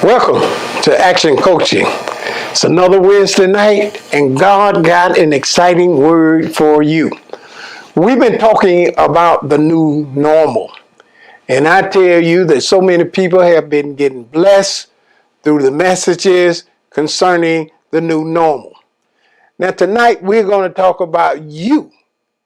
Welcome to Action Coaching. It's another Wednesday night, and God got an exciting word for you. We've been talking about the new normal, and I tell you that so many people have been getting blessed through the messages concerning the new normal. Now, tonight we're going to talk about you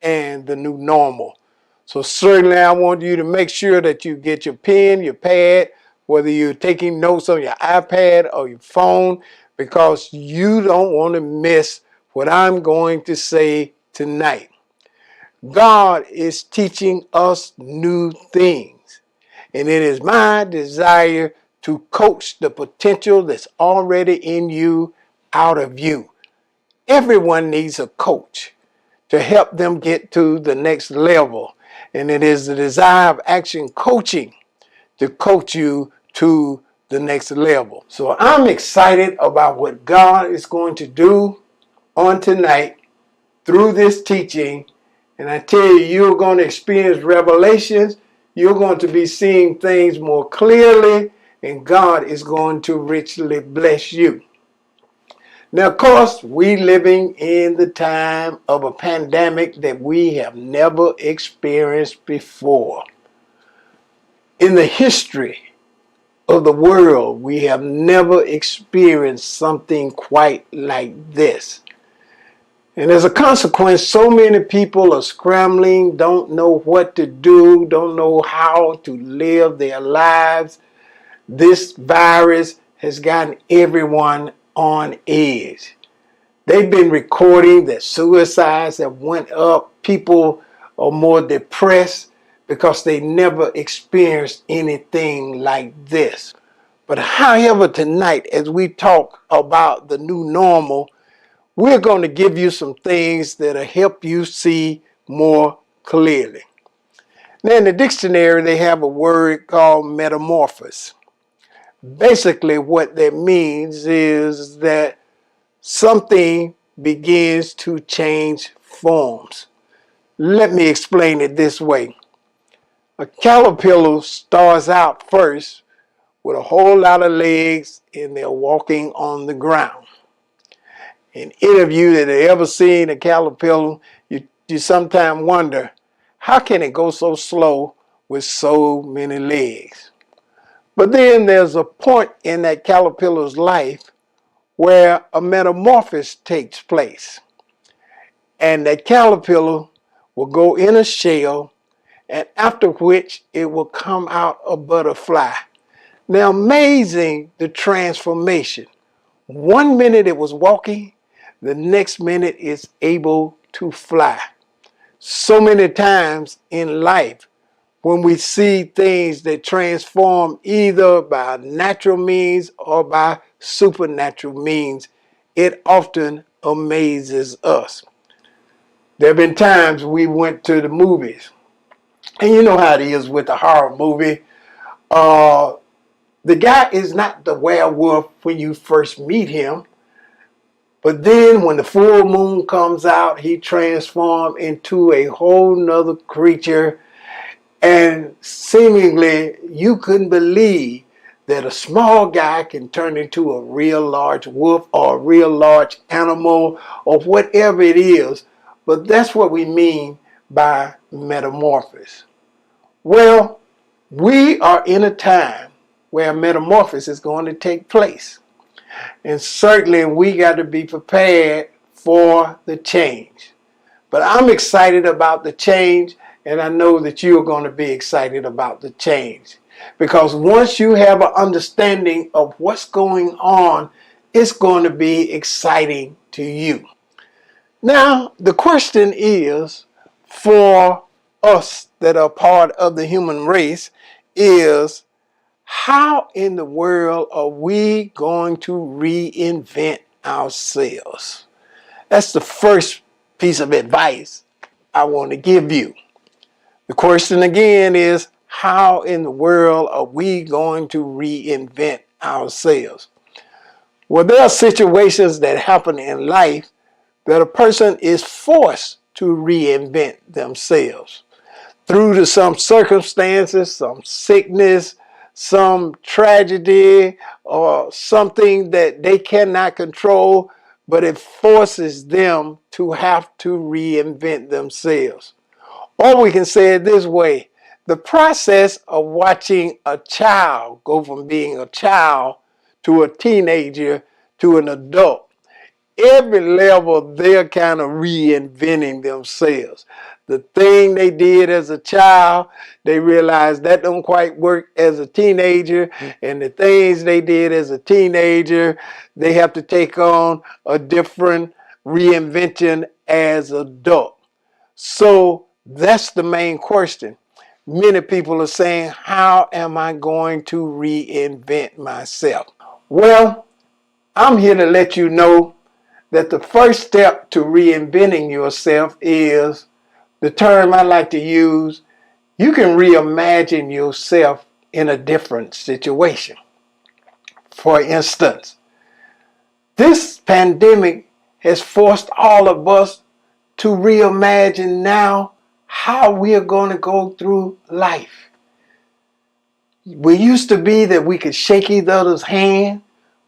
and the new normal. So certainly I want you to make sure that you get your pen, your pad, whether you're taking notes on your iPad or your phone, because you don't want to miss what I'm going to say tonight. God is teaching us new things, and it is my desire to coach the potential that's already in you out of you. Everyone needs a coach to help them get to the next level. And it is the desire of Action Coaching to coach you to the next level. So I'm excited about what God is going to do on tonight through this teaching. And I tell you, you're going to experience revelations. You're going to be seeing things more clearly, and God is going to richly bless you. Now, of course, we living in the time of a pandemic that we have never experienced before. In the history of the world, we have never experienced something quite like this. And as a consequence, so many people are scrambling, don't know what to do, don't know how to live their lives. This virus has gotten everyone on edge. They've been recording that suicides have went up. People are more depressed because they never experienced anything like this. But however, tonight, as we talk about the new normal, we're going to give you some things that'll help you see more clearly. Now, in the dictionary, they have a word called metamorphosis. Basically, what that means is that something begins to change forms. Let me explain it this way. A caterpillar starts out first with a whole lot of legs and they're walking on the ground. And any of you that have ever seen a caterpillar, you sometimes wonder, how can it go so slow with so many legs? But then there's a point in that caterpillar's life where a metamorphosis takes place. And that caterpillar will go in a shell, and after which it will come out a butterfly. Now, amazing the transformation. 1 minute it was walking, the next minute it's able to fly. So many times in life, when we see things that transform either by natural means or by supernatural means, it often amazes us. There have been times we went to the movies, and you know how it is with a horror movie. The guy is not the werewolf when you first meet him, but then when the full moon comes out, he transforms into a whole nother creature. And seemingly, you couldn't believe that a small guy can turn into a real large wolf or a real large animal or whatever it is. But that's what we mean by metamorphosis. Well, we are in a time where metamorphosis is going to take place. And certainly we got to be prepared for the change. But I'm excited about the change. And I know that you're going to be excited about the change. Because once you have an understanding of what's going on, it's going to be exciting to you. Now, the question is, for us that are part of the human race, is how in the world are we going to reinvent ourselves? That's the first piece of advice I want to give you. The question again is, how in the world are we going to reinvent ourselves? Well, there are situations that happen in life that a person is forced to reinvent themselves through to some circumstances, some sickness, some tragedy or something that they cannot control, but it forces them to have to reinvent themselves. Or we can say it this way: the process of watching a child go from being a child to a teenager to an adult, every level they're kind of reinventing themselves. The thing they did as a child, they realized that don't quite work as a teenager, and the things they did as a teenager, they have to take on a different reinvention as adult. So that's the main question. Many people are saying, how am I going to reinvent myself? Well, I'm here to let you know that the first step to reinventing yourself is the term I like to use: you can reimagine yourself in a different situation. For instance, this pandemic has forced all of us to reimagine now how we are going to go through life. We used to be that we could shake each other's hand,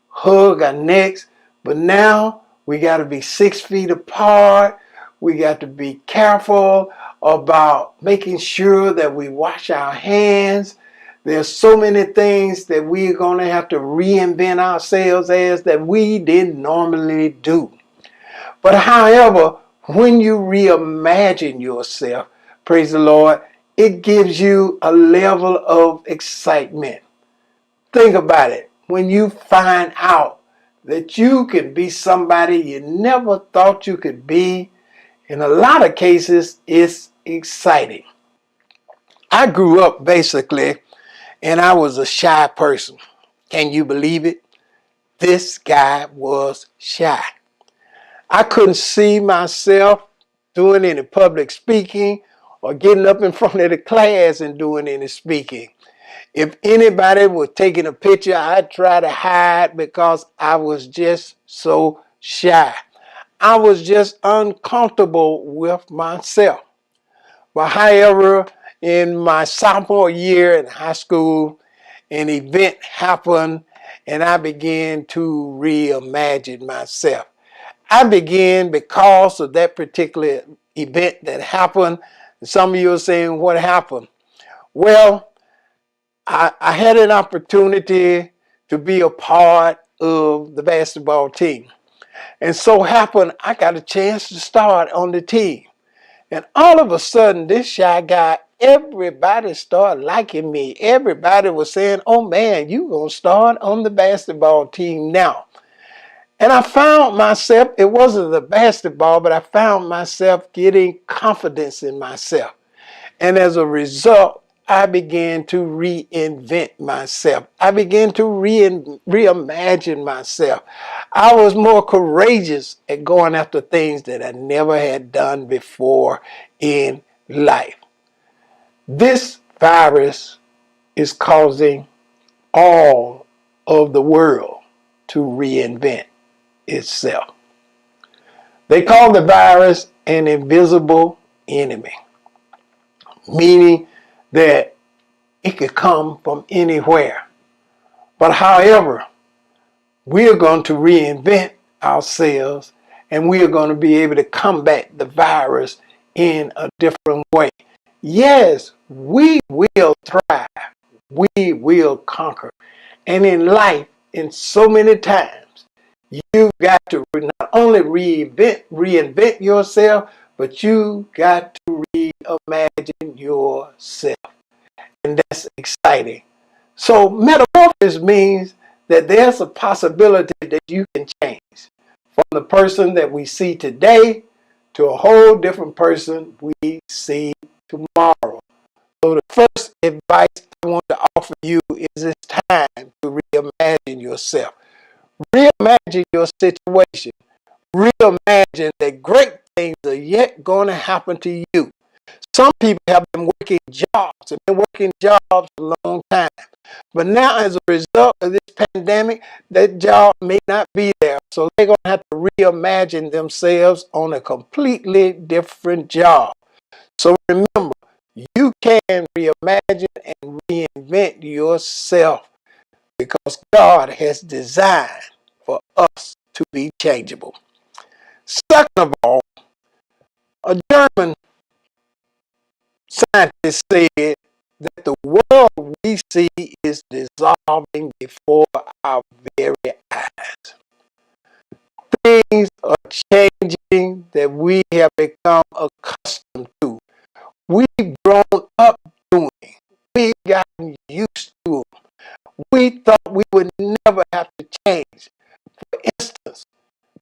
hug our necks, but now we got to be 6 feet apart. We got to be careful about making sure that we wash our hands. There's so many things that we're going to have to reinvent ourselves as that we didn't normally do. But however, when you reimagine yourself, praise the Lord, it gives you a level of excitement. Think about it. When you find out that you can be somebody you never thought you could be, in a lot of cases, it's exciting. I grew up basically, and I was a shy person. Can you believe it? This guy was shy. I couldn't see myself doing any public speaking or getting up in front of the class and doing any speaking. If anybody was taking a picture, I'd try to hide because I was just so shy. I was just uncomfortable with myself. But however, in my sophomore year in high school, an event happened and I began to reimagine myself. I began, because of that particular event that happened. Some of you are saying, what happened? Well, I had an opportunity to be a part of the basketball team. And so happened, I got a chance to start on the team. And all of a sudden, this shy guy, everybody started liking me. Everybody was saying, oh man, you gonna start on the basketball team now. And I found myself, it wasn't the basketball, but I found myself getting confidence in myself. And as a result, I began to reinvent myself. I began to reimagine myself. I was more courageous at going after things that I never had done before in life. This virus is causing all of the world to reinvent itself. They call the virus an invisible enemy, meaning that it could come from anywhere. But however, we are going to reinvent ourselves and we are going to be able to combat the virus in a different way. Yes, we will thrive. We will conquer. And in life, in so many times, you've got to not only reinvent yourself, but you got to reimagine yourself. And that's exciting. So metamorphosis means that there's a possibility that you can change from the person that we see today to a whole different person we see tomorrow. So the first advice I want to offer you is it's time to reimagine yourself. Reimagine your situation. Reimagine that great things are yet going to happen to you. Some people have been working jobs, have been working jobs a long time. But now as a result of this pandemic, that job may not be there. So they're going to have to reimagine themselves on a completely different job. So remember, You can reimagine and reinvent yourself because God has designed for us to be changeable. Second of all, a German scientist said that the world we see is dissolving before our very eyes. Things are changing that we have become accustomed to. We've grown up doing. We've gotten used to them. We thought we would never have to change. For instance,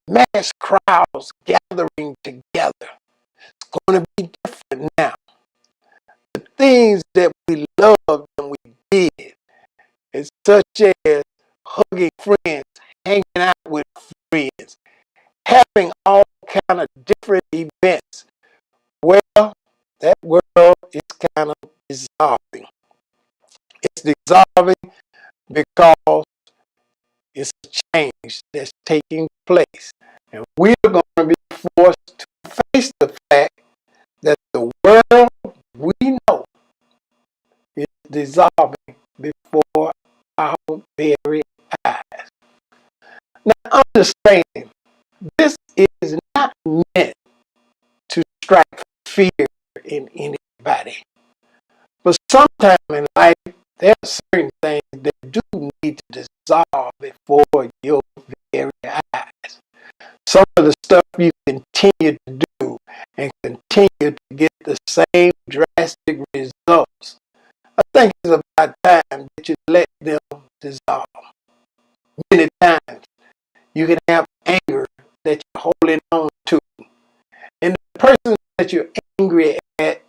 mass crowds gathering together. It's going to be different now. The things that we loved and we did, it's such as hugging friends, hanging out with friends, having all kind of different events. Well, that world is kind of dissolving. It's dissolving because it's a change that's taking place. And we're going to be forced to face the fact that the world we know is dissolving before our very eyes. Now understand, this is not meant to strike fear in anybody. But sometime in life, there are certain things that do need to dissolve before your very eyes. Some of the stuff you continue to do and continue to get the same drastic results. I think it's about time that you let them dissolve. Many times you can have anger that you're holding on to. And the person that you're angry at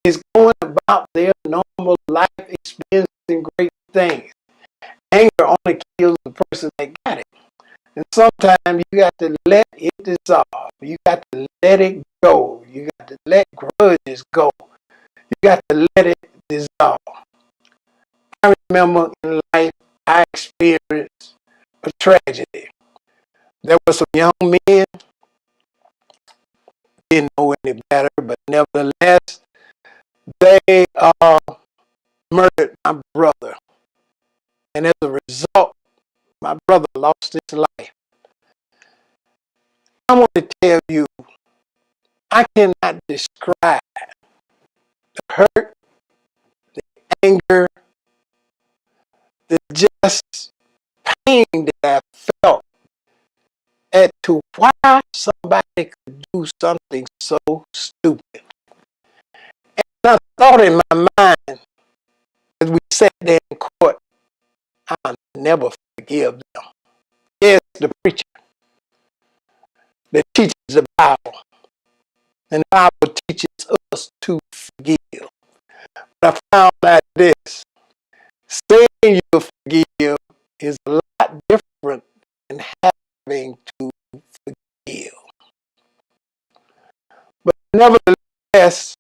is going about their normal life, experiencing great things. Anger only kills the person that got it. And sometimes you got to let it dissolve. You got to let it go. You got to let grudges go. You got to let it dissolve. I remember in life I experienced a tragedy. There were some young men, didn't know any better, but nevertheless, they murdered my brother. And as a result, my brother lost his life. I want to tell you, I cannot describe the hurt, the anger, the just pain that I felt as to why somebody could do something so stupid. And I thought in my mind, as we sat there in court, I'll never forgive them. Yes, the preacher that teaches the Bible, and the Bible teaches us to forgive. But I found out this, saying you forgive is a lot different than having to forgive. But nevertheless,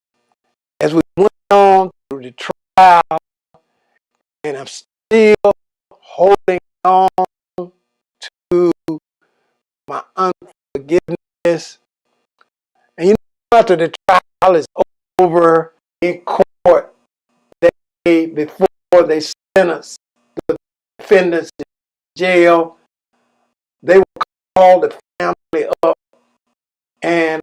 as we went on through the trial, and I'm still holding on to my unforgiveness. And you know, after the trial is over in court, before they sentenced the defendants in jail, they would call the family up and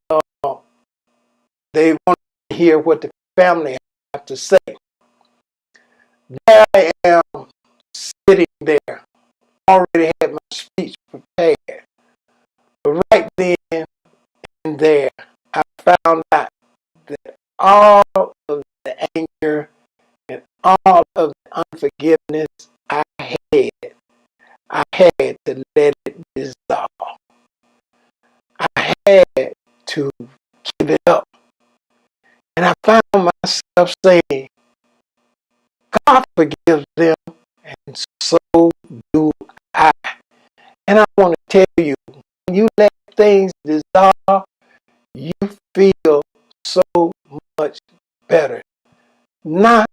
they wanted to hear what the family had to say. There I am sitting there, already had my speech prepared. But right then and there, I found out that all of the anger and all of the unforgiveness I had to let it dissolve. I had to give it up. And I found myself saying, God forgives them, and so do I. And I want to tell you, when you let things dissolve, you feel so much better. Not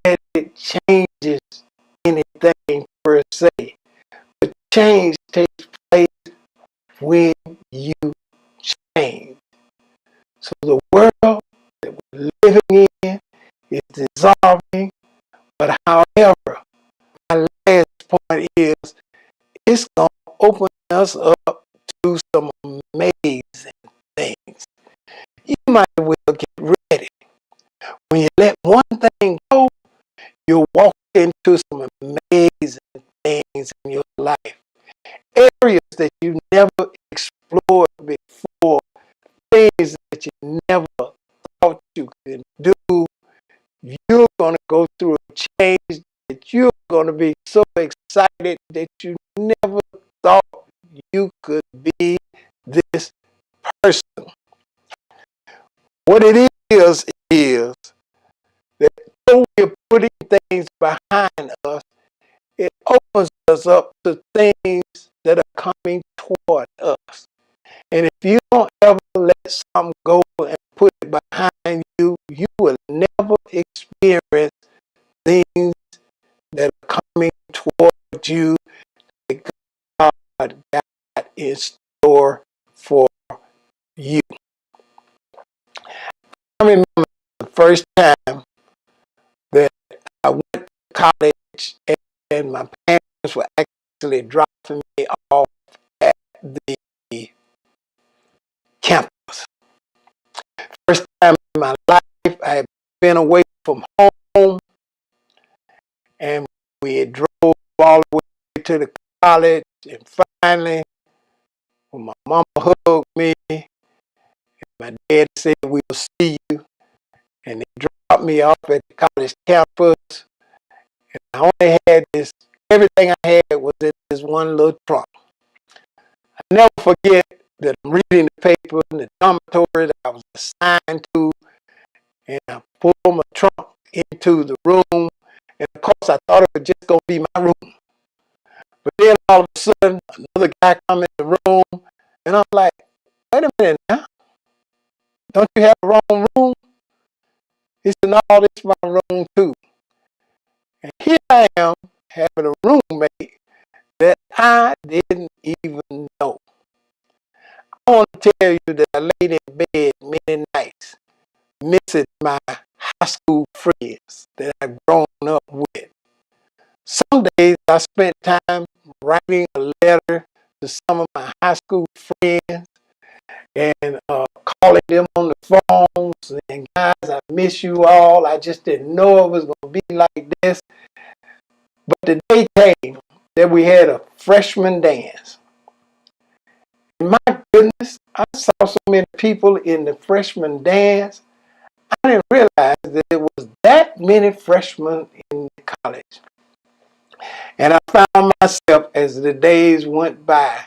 that it changes anything per se, but change takes place when you change. So the world that we're living in However, my last point is it's going to open us up to some amazing things. You might as well get ready. When you let one thing go, you'll walk into some amazing things in your life. Areas that you never explored before, things that you never thought you could do. You're going to go through a change that you're going to be so excited that you never thought you could be this person. What it is that though we're putting things behind us, it opens us up to things that are coming toward us. And if you don't ever let something go and put it behind you, you will never experience things that are coming toward you that God got in store for you. I remember the first time that I went to college and my parents were actually dropping me off at the campus. First time in my life I had been away from home, and we had drove all the way to the college, and finally when my mama hugged me and my dad said we'll see you, and they dropped me off at the college campus, and I only had this, everything I had was in this one little trunk. I never forget that I'm reading the paper in the dormitory that I was assigned to, and I pulled my trunk into the room, and of course I thought it was just going to be my room. But then all of a sudden, another guy come in the room, and I'm like, wait a minute now, don't you have the wrong room? He said, no, this is my room too. And here I am having a roommate that I didn't even know. I want to tell you that I laid in bed many nights missing my high school friends that I've grown up with. Some days I spent time writing a letter to some of my high school friends and calling them on the phones, and guys, I miss you all. I just didn't know it was going to be like this. But the day came that we had a freshman dance. And my goodness, I saw so many people in the freshman dance. I didn't realize that there was that many freshmen in college. And I found myself, as the days went by,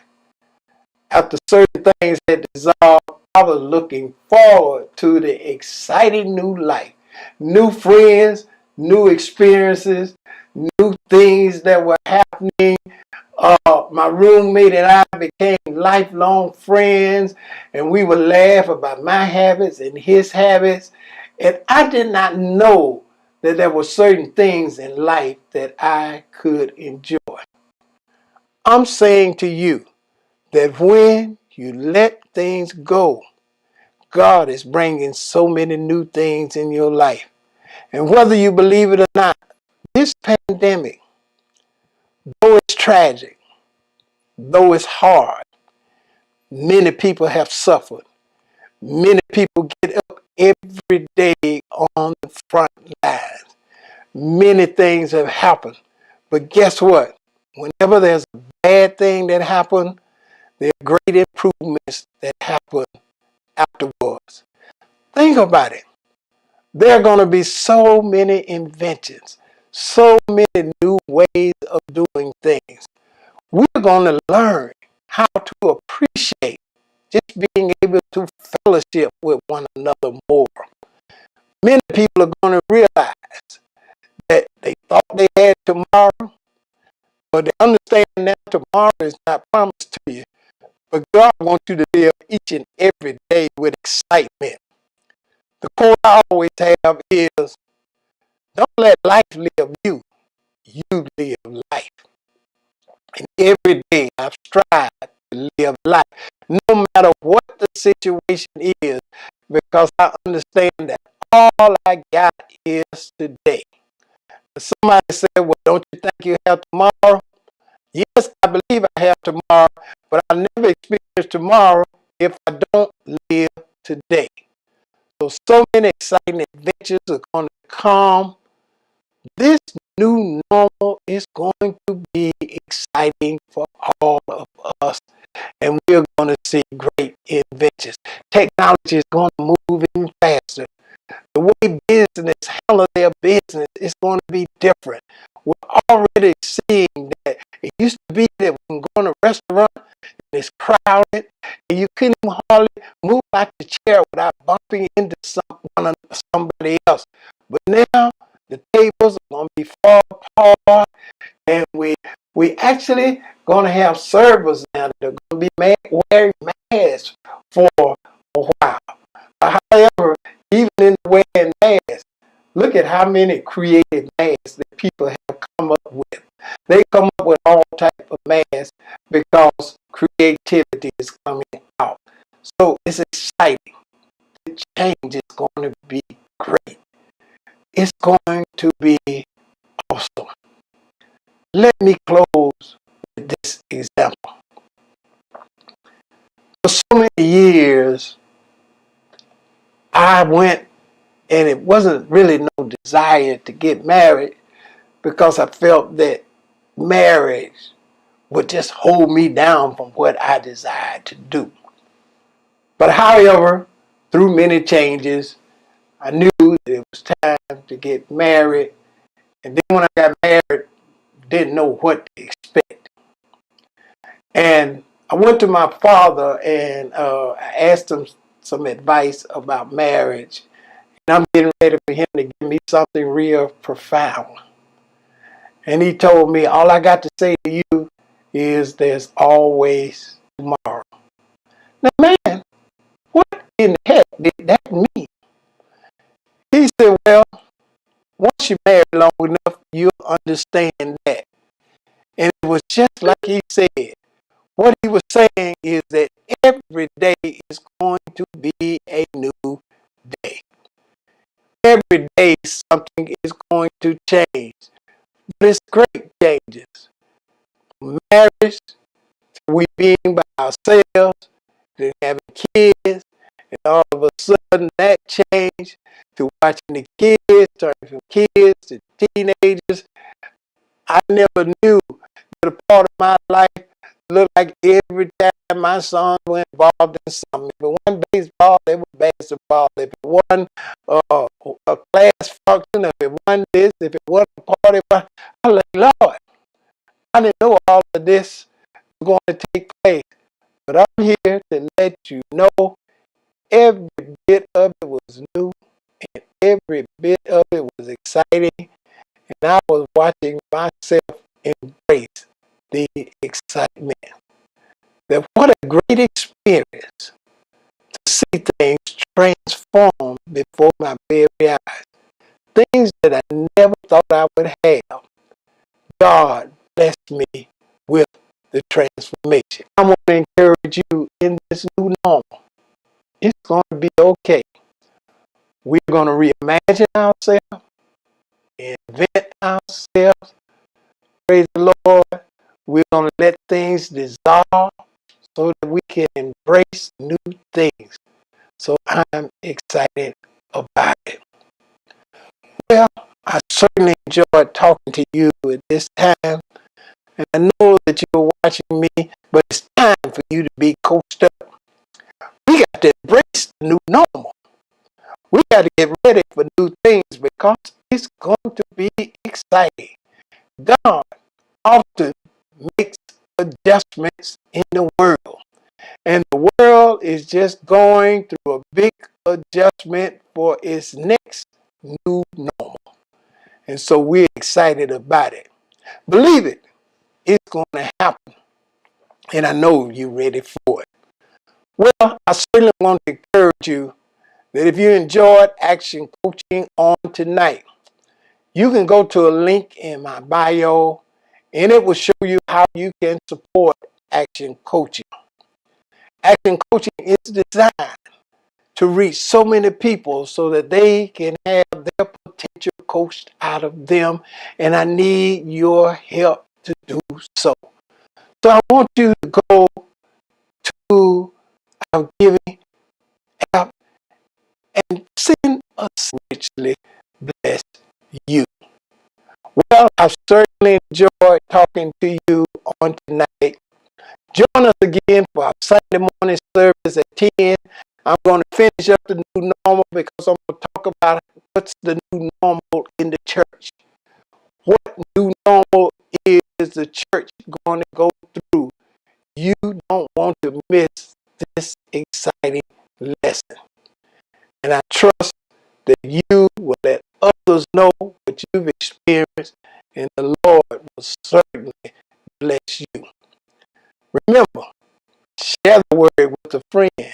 after certain things had dissolved, I was looking forward to the exciting new life, new friends, new experiences, new things that were happening. My roommate and I became lifelong friends, and we would laugh about my habits and his habits. And I did not know that there were certain things in life that I could enjoy. I'm saying to you that when you let things go, God is bringing so many new things in your life. And whether you believe it or not, this pandemic, though it's tragic, though it's hard, many people have suffered. Many people get up every day on the front lines. Many things have happened. But guess what? Whenever there's a bad thing that happened, there are great improvements that happen afterwards. Think about it. There are going to be so many inventions, so many new ways of doing things. We're going to learn how to appreciate just being able to fellowship with one another more. Many people are going to realize that they thought they had tomorrow, but they understand that tomorrow is not promised to you. But God wants you to live each and every day with excitement. The quote I always have is, don't let life live you. You live life. And every day I've strived to live life, no matter what the situation is, because I understand that all I got is today. Somebody said, well, don't you think you have tomorrow? Yes, I believe I have tomorrow, but I'll never experience tomorrow if I don't live today. So many exciting adventures are going to come. This new normal is going to be exciting for all of us, and we're going to see great inventions. Technology is going to move even faster. The way business handle their business is going to be different. We're already seeing that it used to be that we can go in a restaurant and it's crowded and you couldn't hardly move out the chair without bumping into somebody else. But now the tables are going to be far apart, and we actually going to have servers now that are going to be wearing masks for a while. However, even in wearing masks, look at how many creative masks that people have come up with. They come up with all types of masks because creativity is coming out. So it's exciting. The change is going to be great. It's going to be awesome. Let me close with this example. For so many years, I went, and it wasn't really no desire to get married because I felt that marriage would just hold me down from what I desired to do. But however, through many changes, I knew that it was time to get married. And then when I got married, didn't know what to expect. And I went to my father and I asked him some advice about marriage. And I'm getting ready for him to give me something real profound. And he told me, all I got to say to you is there's always tomorrow. Now, man, what in the heck did that mean? He said, well, once you're married long enough, you'll understand that. And it was just like he said. What he was saying is that every day is going to be a new day. Every day something is going to change. But it's great changes. Marriage, we being by ourselves, then having kids, and all of a sudden that changed to watching the kids turn from kids to teenagers. I never knew that a part of my life looked like every time my sons were involved in something. If it wasn't baseball, they were basketball. If it wasn't a class function, if it wasn't this, if it wasn't a party, I was like, Lord, I didn't know all of this was going to take place. But I'm here to let you know every bit of it was new and every bit of it was exciting. And I was watching myself embrace the excitement. That what a great experience to see things transform before my very eyes. Things that I never thought I would have. God blessed me with the transformation. I want to encourage you in this new normal. It's going to be okay. We're going to reimagine ourselves, invent ourselves. Praise the Lord. We're going to let things dissolve so that we can embrace new things. So I'm excited about it. Well, I certainly enjoyed talking to you at this time. And I know that you're watching me, but it's time for you to be coached up. We got to embrace the new normal. We got to get ready for new things because it's going to be exciting. God often makes adjustments in the world. And the world is just going through a big adjustment for its next new normal. And so we're excited about it. Believe it, it's going to happen. And I know you're ready for it. Well, I certainly want to encourage you that if you enjoyed Action Coaching on tonight, you can go to a link in my bio and it will show you how you can support Action Coaching. Action Coaching is designed to reach so many people so that they can have their potential coached out of them, and I need your help to do so. So I want you to go to our giving app and send us richly bless you. Well, I've certainly enjoyed talking to you on tonight. Join us again for our Sunday morning service at 10. I'm going to finish up the new normal because I'm going to talk about what's the new normal in the church. What new normal is the church going to go through? You don't want to miss this exciting lesson. And I trust that you will let others know what you've experienced, and the Lord will certainly bless you. Remember, share the word with a friend.